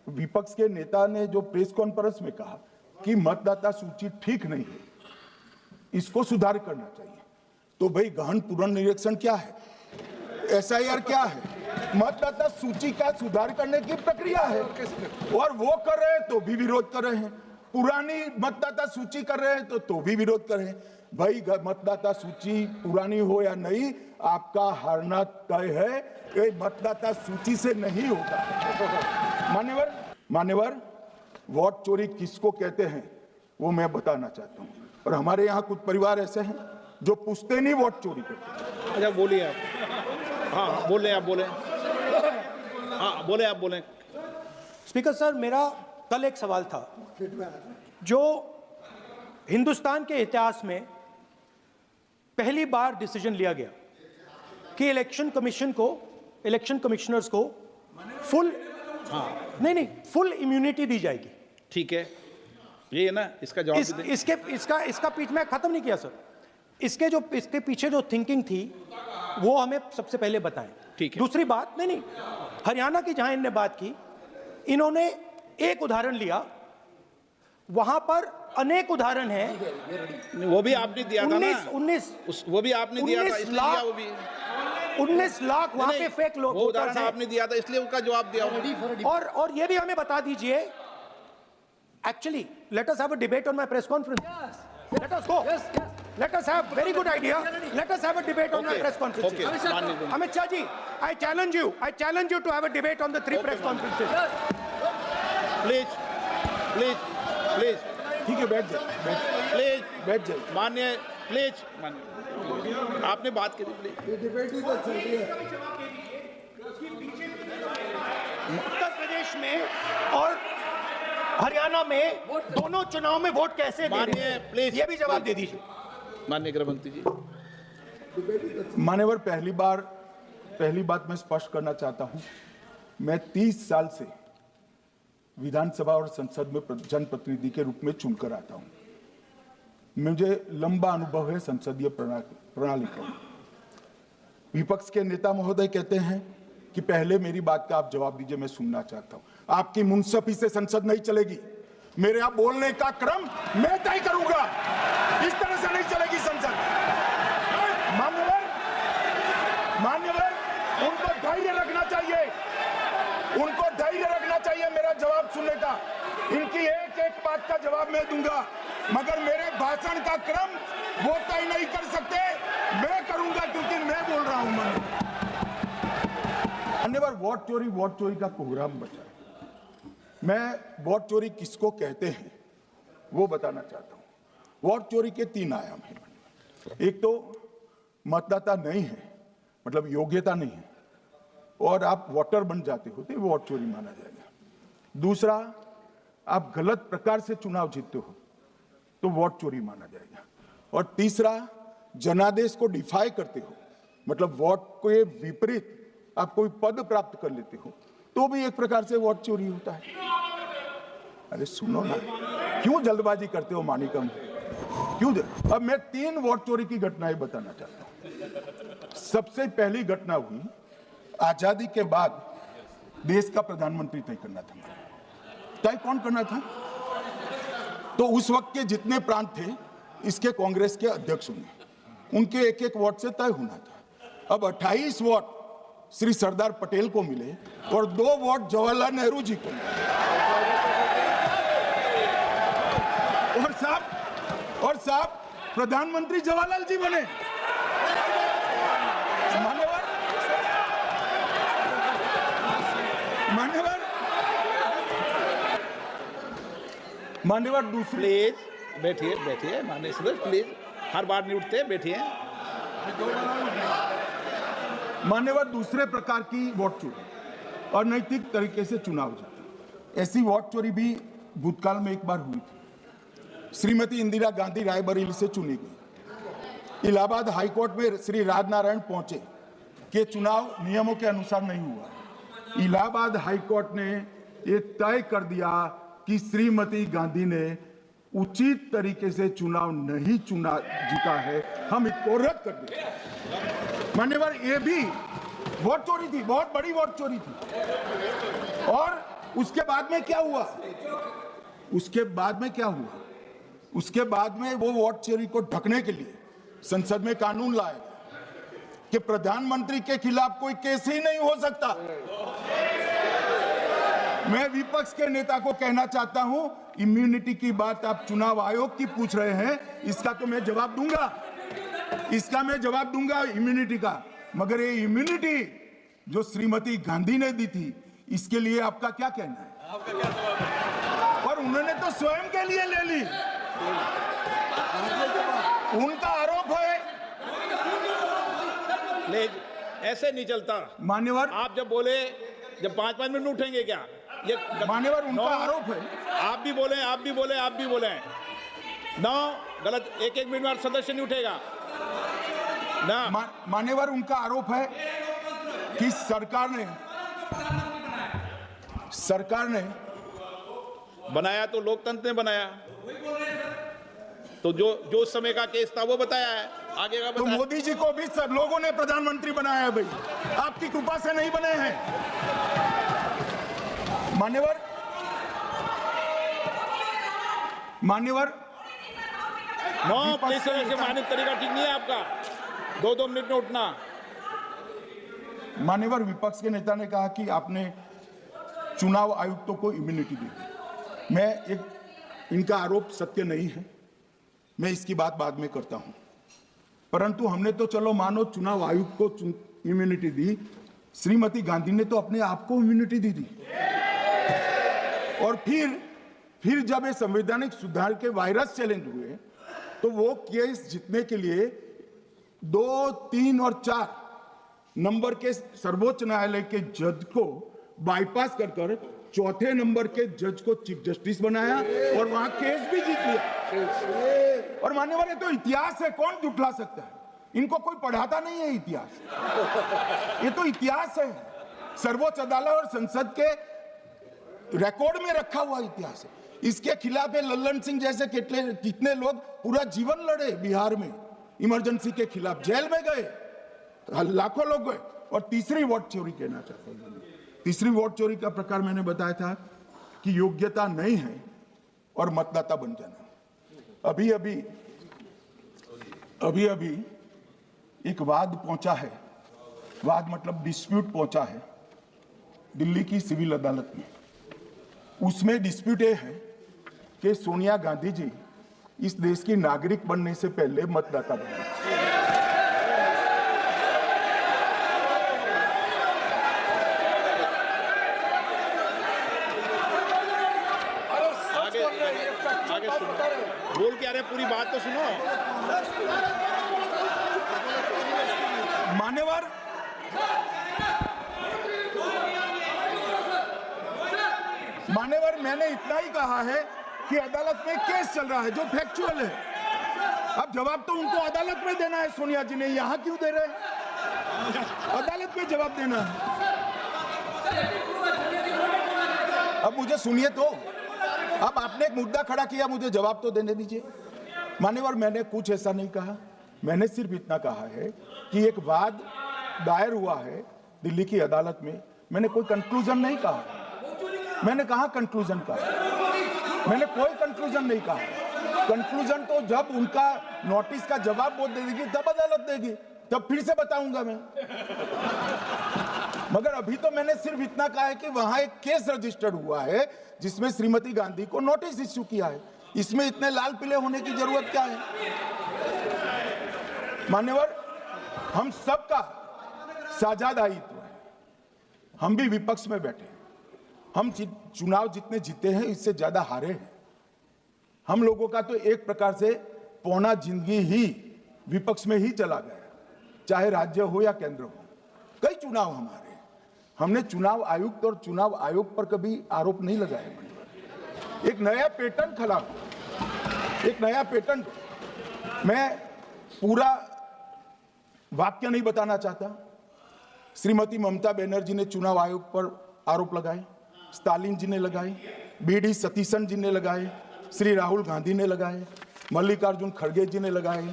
विपक्ष के नेता ने जो प्रेस कॉन्फ्रेंस में कहा कि मतदाता सूची ठीक नहीं है, इसको सुधार करना चाहिए, तो भाई गहन पुनर्निरीक्षण क्या है, एसआईआर क्या है, मतदाता सूची का सुधार करने की प्रक्रिया है, और वो कर रहे हैं तो भी विरोध कर रहे हैं, पुरानी मतदाता सूची कर रहे हैं तो भी विरोध कर रहे हैं। भाई मतदाता सूची पुरानी हो या नहीं, आपका हारना तय है, ये मतदाता सूची से नहीं होता। मान्यवर, वोट चोरी किसको कहते हैं वो मैं बताना चाहता हूँ, और हमारे यहाँ कुछ परिवार ऐसे हैं जो पूछते नहीं वोट चोरी करते। अच्छा बोलिए आप। हाँ बोले आप बोले। हाँ बोले आप बोले। स्पीकर सर, मेरा कल एक सवाल था, जो हिंदुस्तान के इतिहास में पहली बार डिसीजन लिया गया कि इलेक्शन कमिश्नर्स को फुल फुल इम्यूनिटी दी जाएगी। ठीक है, ये है ना, इसका जवाब इसका पीछे मैं खत्म नहीं किया सर। इसके पीछे जो थिंकिंग थी वो हमें सबसे पहले बताएं। ठीक है। दूसरी बात, नहीं, हरियाणा की जहां इन्होंने बात की, इन्होंने एक उदाहरण लिया, वहां पर अनेक उदाहरण हैं। वो भी आपने दिया था ना, 19 वो भी आपने दिया था, इसलिए दिया वो भी 19 लाख वहां पे फेक लोग, वो उदाहरण आपने दिया था, इसलिए उनका जवाब दिया। और ये भी हमें बता दीजिए, actually let us have a debate on my press conference. Let us go. Let us have very good idea. Let us have a debate on my press conference. Amit Shah ji, I challenge you to have a debate on the 3 press conferences. Please. ठीक है, बैठ जाए। मान्य, please मान्य, आपने बात करी, please. Uttar Pradesh में और हरियाणा में दोनों चुनाव में वोट कैसे दे रहे हैं, प्लीज ये भी जवाब दे दीजिए। माननीय गृहमंत्री जी। मान्यवर, पहली बात मैं स्पष्ट करना चाहता हूं, मैं 30 साल से विधानसभा और संसद में जनप्रतिनिधि के रूप में चुनकर आता हूं। मुझे लंबा अनुभव है संसदीय प्रणाली का। विपक्ष के नेता महोदय कहते हैं कि पहले मेरी बात का आप जवाब दीजिए, मैं सुनना चाहता हूं। आपकी मुंसफी से संसद नहीं चलेगी, मेरे यहाँ बोलने का क्रम मैं तय करूंगा, इस तरह से नहीं चलेगी संसद। मान्यवर, उनको धैर्य रखना चाहिए, मेरा जवाब सुनने का। इनकी एक बात का जवाब मैं दूंगा, मगर मेरे भाषण का क्रम वो तय नहीं कर सकते, मैं करूंगा, क्योंकि मैं बोल रहा हूं। मान्यवर, वोट चोरी का प्रोग्राम बचा। मैं वोट चोरी किसको कहते हैं वो बताना चाहता हूं। वोट चोरी के 3 आयाम हैं। एक तो मतदाता नहीं है, मतलब योग्यता नहीं है, और आप वोटर बन जाते हो तो वोट चोरी माना जाएगा। दूसरा, आप गलत प्रकार से चुनाव जीतते हो तो वोट चोरी माना जाएगा। और तीसरा, जनादेश को डिफाई करते हो, मतलब वोट के विपरीत आप कोई पद प्राप्त कर लेते हो तो भी एक प्रकार से वोट चोरी होता है। अरे सुनो ना, क्यों जल्दबाजी करते हो मानिकम, क्यों? अब मैं 3 वोट चोरी की घटनाएं बताना चाहता हूं। सबसे पहली घटना हुई, आजादी के बाद देश का प्रधानमंत्री तय करना था। तय कौन करना था? तो उस वक्त के जितने प्रांत थे, इसके कांग्रेस के अध्यक्ष होंगे, उनके एक वोट से तय होना था। अब 28 वोट श्री सरदार पटेल को मिले और 2 वोट जवाहरलाल नेहरू जी को मिले। और साहब प्रधानमंत्री जवाहरलाल जी बने। मान्यवर दूसरी, प्लीज बैठिए माननीय सदस्य, प्लीज, हर बार नहीं उठते, बैठिए। मान्यवर, दूसरे प्रकार की वोट चोरी और नैतिक तरीके से चुनाव जीता, ऐसी वोट चोरी भी भूतकाल में एक बार हुई थी। श्रीमती इंदिरा गांधी रायबरेली से चुनी गई। इलाहाबाद हाईकोर्ट में श्री राजनारायण पहुंचे कि चुनाव नियमों के अनुसार नहीं हुआ। इलाहाबाद हाईकोर्ट ने ये तय कर दिया कि श्रीमती गांधी ने उचित तरीके से चुनाव नहीं जीता है, हम इसको रद्द कर दें। मान्यवर, ये भी वोट चोरी थी, बहुत बड़ी वोट चोरी थी। और उसके बाद में क्या हुआ? उसके बाद में क्या हुआ? उसके बाद में वो वोट चोरी को ढकने के लिए संसद में कानून लाया कि प्रधानमंत्री के खिलाफ कोई केस ही नहीं हो सकता। मैं विपक्ष के नेता को कहना चाहता हूं, इम्यूनिटी की बात आप चुनाव आयोग की पूछ रहे हैं, इसका तो मैं जवाब दूंगा, इसका मैं जवाब दूंगा इम्यूनिटी का। मगर ये इम्यूनिटी जो श्रीमती गांधी ने दी थी, इसके लिए आपका क्या कहना है? और उन्होंने तो स्वयं के लिए ले ली। उनका आरोप है। ले, ऐसे नहीं चलता मान्यवर, आप जब बोले, जब 5-5 मिनट उठेंगे क्या? ये मान्यवर, उनका आरोप है। आप भी बोले, आप भी बोले, आप भी बोले ना, गलत। 1-1 मिनट में सदस्य नहीं उठेगा ना। मान्यवर, उनका आरोप है कि सरकार ने बनाया तो लोकतंत्र ने बनाया, तो जो समय का केस था वो बताया है, आगे का तो बताया। मोदी जी को भी सब लोगों ने प्रधानमंत्री बनाया है भाई, आपकी कृपा से नहीं बने हैं। मान्यवर, नो प्लीज सर, ऐसे मानव तरीका ठीक नहीं है आपका, 2-2 मिनट में उठना। मान्यवर, विपक्ष के नेता ने कहा कि आपने चुनाव आयुक्तों को इम्यूनिटी दी। इनका आरोप सत्य नहीं है, मैं इसकी बात बाद में करता हूं। परंतु हमने तो चलो मानो चुनाव आयुक्त को इम्यूनिटी दी, श्रीमती गांधी ने तो अपने आप को इम्यूनिटी दी थी। और फिर जब ये संवैधानिक सुधार के वायरस चैलेंज हुए, तो वो केस जीतने के लिए 2, 3 और 4 नंबर के सर्वोच्च न्यायालय के जज को बाईपास कर चौथे नंबर के जज को चीफ जस्टिस बनाया और वहां केस भी जीत लिया। और मान्यवर, ये तो इतिहास है, कौन जुटला सकता है? इनको कोई पढ़ाता नहीं है इतिहास, ये तो इतिहास है, सर्वोच्च अदालत और संसद के रिकॉर्ड में रखा हुआ इतिहास है। इसके खिलाफ लल्लन सिंह जैसे कितने लोग पूरा जीवन लड़े बिहार में, इमरजेंसी के खिलाफ जेल में गए, लाखों लोग गए। और तीसरी वोट चोरी कहना चाहता हूं, तीसरी वोट चोरी का प्रकार मैंने बताया था कि योग्यता नहीं है और मतदाता बन जाना। अभी एक वाद पहुंचा है, वाद मतलब डिस्प्यूट पहुंचा है दिल्ली की सिविल अदालत में। उसमें डिस्प्यूट ये है कि सोनिया गांधी जी इस देश की नागरिक बनने से पहले मतदाता बने। आगे सुनो, बोल क्या रहे, पूरी बात तो सुनो। मान्यवर, मैंने इतना ही कहा है कि अदालत में केस चल रहा है जो फैक्चुअल है। अब जवाब तो उनको अदालत में देना है, सोनिया जी ने यहां क्यों दे रहे हैं? अदालत में जवाब देना है। अब मुझे सुनिए तो, अब आपने एक मुद्दा खड़ा किया, मुझे जवाब तो देने दीजिए। मान्यवर, मैंने कुछ ऐसा नहीं कहा, मैंने सिर्फ इतना कहा है कि एक वाद दायर हुआ है दिल्ली की अदालत में। मैंने कोई कंक्लूजन नहीं कहा, मैंने कहा कंक्लूजन कहा, मैंने कोई कंक्लूजन नहीं कहा। कंक्लूजन तो जब उनका नोटिस का जवाब वो दे देगी तब अदालत देगी, तब फिर से बताऊंगा मैं। मगर अभी तो मैंने सिर्फ इतना कहा है कि वहां एक केस रजिस्टर्ड हुआ है जिसमें श्रीमती गांधी को नोटिस इश्यू किया है। इसमें इतने लाल पीले होने की जरूरत क्या है? मान्यवर, हम सबका साझा दायित्व है, हम भी विपक्ष में बैठे हैं, हम चुनाव जितने जीते हैं इससे ज्यादा हारे हैं। हम लोगों का तो एक प्रकार से पौना जिंदगी ही विपक्ष में ही चला गया, चाहे राज्य हो या केंद्र हो। कई चुनाव हमारे, हमने चुनाव आयुक्त और चुनाव आयोग पर कभी आरोप नहीं लगाया। एक नया पैटर्न खड़ा हुआ, एक नया पैटर्न। मैं पूरा वाक्य नहीं बताना चाहता। श्रीमती ममता बनर्जी ने चुनाव आयोग पर आरोप लगाए, स्टालिन जी ने लगाए, बीडी सतीशन जी ने लगाए, श्री राहुल गांधी ने लगाए, मल्लिकार्जुन खड़गे जी ने लगाए,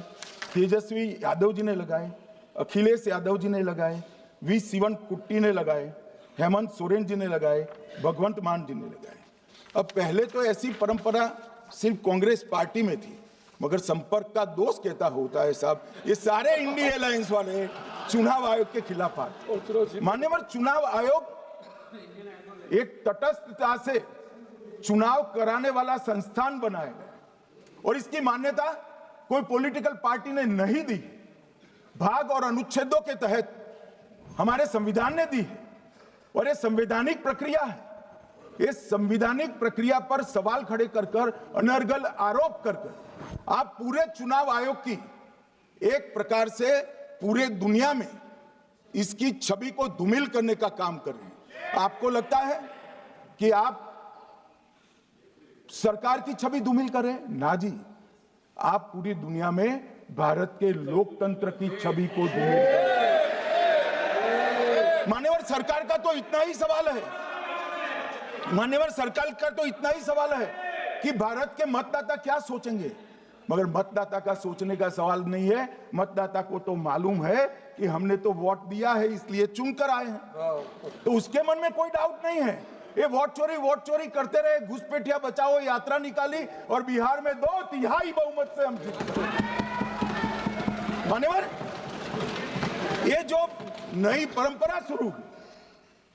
तेजस्वी यादव जी ने लगाए, अखिलेश यादव जी ने लगाए, वी शिवन कुट्टी ने लगाए, हेमंत सोरेन जी ने लगाए, भगवंत मान जी ने लगाए। अब पहले तो ऐसी परंपरा सिर्फ कांग्रेस पार्टी में थी, मगर संपर्क का दोष कहता होता है साहब, ये सारे इंडिया अलायंस वाले चुनाव आयोग के खिलाफ आए। मान्यवर, चुनाव आयोग एक तटस्थता से चुनाव कराने वाला संस्थान बनाया गया और इसकी मान्यता कोई पॉलिटिकल पार्टी ने नहीं दी, भाग और अनुच्छेदों के तहत हमारे संविधान ने दी है और ये संवैधानिक प्रक्रिया है। इस संवैधानिक प्रक्रिया पर सवाल खड़े कर कर, अनर्गल आरोप कर कर आप पूरे चुनाव आयोग की एक प्रकार से पूरे दुनिया में इसकी छवि को धूमिल करने का काम कर रहे हैं। आपको लगता है कि आप सरकार की छवि धूमिल कर रहे हैं? ना जी, आप पूरी दुनिया में भारत के लोकतंत्र की छवि को धूमिल कर रहे हैं। मान्यवर, सरकार का तो इतना ही सवाल है, मान्यवर सरकार का तो इतना ही सवाल है कि भारत के मतदाता क्या सोचेंगे, मगर मतदाता का सोचने का सवाल नहीं है। मतदाता को तो मालूम है कि हमने तो वोट दिया है इसलिए चुनकर आए हैं, तो उसके मन में कोई डाउट नहीं है। ये वोट चोरी करते रहे, घुसपैठिया बचाओ यात्रा निकाली और बिहार में 2/3 बहुमत से हम जीते। मान्यवर, ये जो नई परंपरा शुरू हुई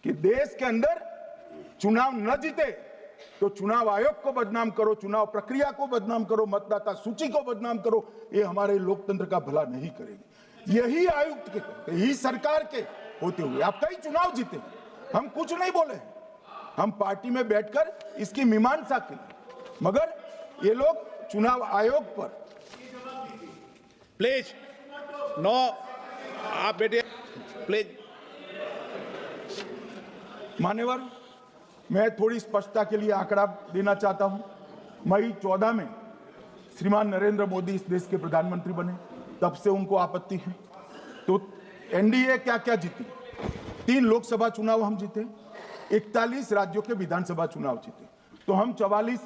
कि देश के अंदर चुनाव न जीते तो चुनाव आयोग को बदनाम करो, चुनाव प्रक्रिया को बदनाम करो, मतदाता सूची को बदनाम करो, ये हमारे लोकतंत्र का भला नहीं करेगी। यही आयुक्त के, यही सरकार के होते हुए आप कई चुनाव जीते, हम कुछ नहीं बोले, हम पार्टी में बैठकर इसकी मीमांसा की, मगर ये लोग चुनाव आयोग पर। प्लीज नो, आप बैठिए प्लीज। मान्यवर, मैं थोड़ी स्पष्टता के लिए आंकड़ा देना चाहता हूं। मई 14 में श्रीमान नरेंद्र मोदी इस देश के प्रधानमंत्री बने, तब से उनको आपत्ति है। तो एनडीए क्या क्या जीती? 3 लोकसभा चुनाव हम जीते, 41 राज्यों के विधानसभा चुनाव जीते, तो हम 44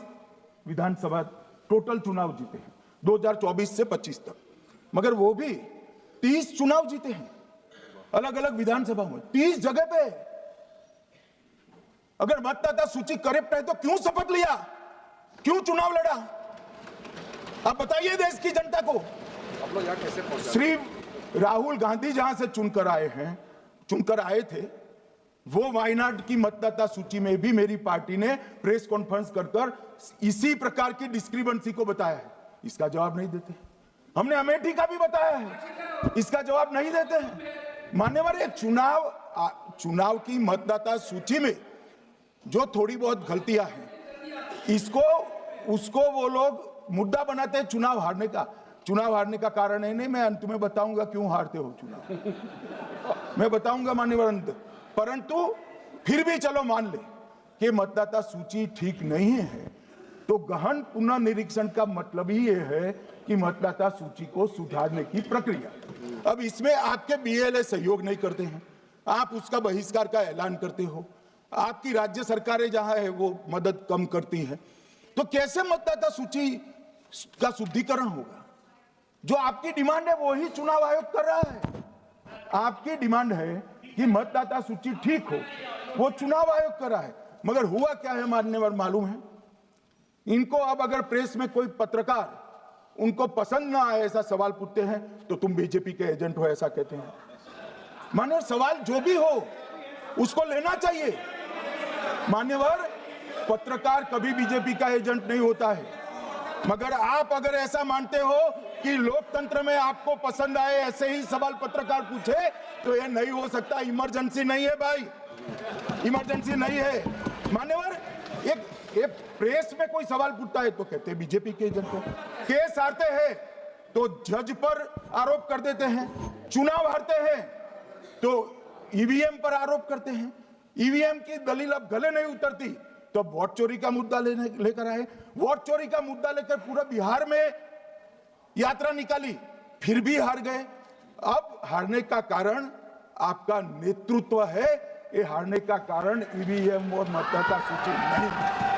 विधानसभा टोटल चुनाव जीते हैं 2024 से 25 तक। मगर वो भी 30 चुनाव जीते हैं अलग अलग विधानसभा में, 30 जगह पे। अगर मतदाता सूची करेक्ट है तो क्यों शपथ लिया, क्यों चुनाव लड़ा? आप बताइए देश की जनता को। आप लोग यहाँ कैसे पहुंचे? श्री राहुल गांधी जहां से चुनकर आए थे, वो वायनाड की मतदाता सूची में भी मेरी पार्टी ने प्रेस कॉन्फ्रेंस कर इसी प्रकार की डिस्क्रिपेंसी को बताया है। इसका जवाब नहीं देते। हमने अमेठी का भी बताया है, इसका जवाब नहीं देते हैं। मान्यवर, ये चुनाव की मतदाता सूची में जो थोड़ी बहुत गलतियां हैं, उसको वो लोग मुद्दा बनाते हैं चुनाव हारने का। चुनाव हारने का कारण है नहीं, मैं अंत में बताऊंगा क्यों हारते हो चुनाव, मैं बताऊंगा मान्यवर अंत। परंतु फिर भी चलो मान ले कि मतदाता सूची ठीक नहीं है, तो गहन पुनर्निरीक्षण का मतलब ही ये है कि मतदाता सूची को सुधारने की प्रक्रिया। अब इसमें आपके बीएलए सहयोग नहीं करते हैं, आप उसका बहिष्कार का ऐलान करते हो, आपकी राज्य सरकारें जहां है वो मदद कम करती है, तो कैसे मतदाता सूची का शुद्धिकरण होगा? जो आपकी डिमांड है वो ही चुनाव आयोग कर रहा है। आपकी डिमांड है कि मतदाता सूची ठीक हो, वो चुनाव आयोग कर रहा है, मगर हुआ क्या है मान्यवर मालूम है? इनको अब अगर प्रेस में कोई पत्रकार उनको पसंद ना आए ऐसा सवाल पूछते हैं तो तुम बीजेपी के एजेंट हो ऐसा कहते हैं। मान्यवर, सवाल जो भी हो उसको लेना चाहिए। मान्यवर, पत्रकार कभी बीजेपी का एजेंट नहीं होता है, मगर आप अगर ऐसा मानते हो कि लोकतंत्र में आपको पसंद आए ऐसे ही सवाल पत्रकार पूछे तो ये नहीं हो सकता। इमरजेंसी नहीं है भाई, इमरजेंसी नहीं है। मान्यवर, एक प्रेस में कोई सवाल पूछता है तो कहते हैं बीजेपी के एजेंट हो, केस हारते हैं तो जज पर आरोप कर देते हैं, चुनाव हारते हैं तो ईवीएम पर आरोप करते हैं, ईवीएम की दलील अब गले नहीं उतरती तो वोट चोरी का मुद्दा लेकर आए, वोट चोरी का मुद्दा लेकर पूरा बिहार में यात्रा निकाली, फिर भी हार गए। अब हारने का कारण आपका नेतृत्व है, ये हारने का कारण ईवीएम और मतदाता सूची नहीं।